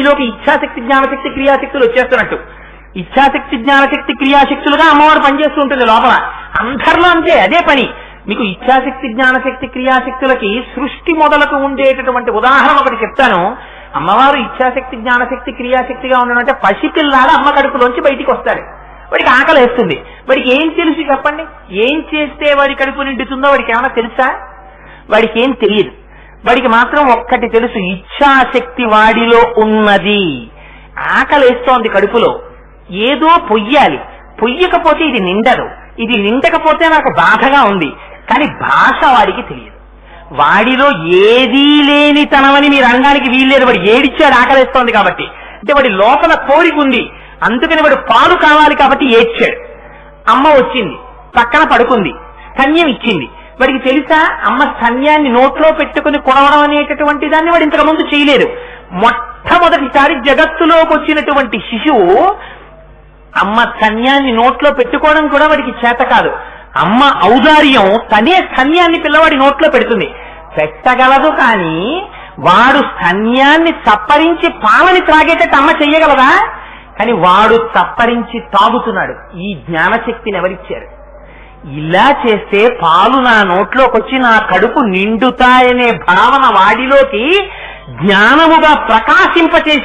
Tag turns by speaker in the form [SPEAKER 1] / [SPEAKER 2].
[SPEAKER 1] ఈలోకి ఇచ్ఛాశక్తి జ్ఞానశక్తి క్రియాశక్తులు వచ్చేస్తున్నట్టు. ఇచ్ఛాశక్తి జ్ఞానశక్తి క్రియాశక్తులుగా అమ్మవారు పనిచేస్తూ ఉంటుంది లోపల. అందరిలో అంతే, అదే పని. మీకు ఇచ్ఛాశక్తి జ్ఞానశక్తి క్రియాశక్తులకి సృష్టి మొదలకు ఉండేటటువంటి ఉదాహరణ ఒకటి చెప్తాను. అమ్మవారు ఇచ్ఛాశక్తి జ్ఞానశక్తి క్రియాశక్తిగా ఉండడం పసిపిల్లాడు అమ్మ కడుపులోంచి బయటికి వస్తాడు. వాడికి ఆకలి వేస్తుంది. వాడికి ఏం తెలుసు చెప్పండి? ఏం చేస్తే వాడి కడుపు నిండుతుందో వాడికి ఏమైనా తెలుసా? వాడికి ఏం తెలియదు. వాడికి మాత్రం ఒక్కటి తెలుసు, ఇచ్ఛాశక్తి వాడిలో ఉన్నది. ఆకలి వేస్తోంది కడుపులో, ఏదో పొయ్యాలి, పొయ్యకపోతే ఇది నిండదు, ఇది నిండకపోతే నాకు బాధగా ఉంది. కానీ భాష వాడికి తెలియదు. వాడిలో ఏదీ లేని తనమని మీరు అనడానికి వీల్లేదు. వాడు ఏడిచ్చాడు ఆకలిస్తోంది కాబట్టి. అంటే వాడి లోపల కోరిక ఉంది, అందుకని వాడు పాలు కావాలి కాబట్టి ఏడ్చాడు. అమ్మ వచ్చింది, పక్కన పడుకుంది, స్తన్యం ఇచ్చింది. వాడికి తెలుసా అమ్మ స్తన్యాన్ని నోట్లో పెట్టుకుని కొనవడం అనేటటువంటి దాన్ని వాడు ఇంతకు ముందు చేయలేదు. మొట్టమొదటిసారి జగత్తులోకి వచ్చినటువంటి శిశువు అమ్మ స్తన్యాన్ని నోట్లో పెట్టుకోవడం కూడా వాడికి చేత కాదు. అమ్మ ఔదార్యం తనే స్తన్యాన్ని పిల్లవాడి నోట్లో పెడుతుంది, పెట్టగలదు. కానీ వాడు స్తన్యాన్ని చప్పరించి పాలని త్రాగేటట్టు అమ్మ చెయ్యగలదా? కానీ వాడు చప్పరించి తాగుతున్నాడు. ఈ జ్ఞానశక్తిని ఎవరిచ్చారు? ఇలా చేస్తే పాలు నా నోట్లోకి వచ్చి నా కడుపు నిండుతాయనే భావన వాడిలోకి జ్ఞానముగా ప్రకాశింపచేసిన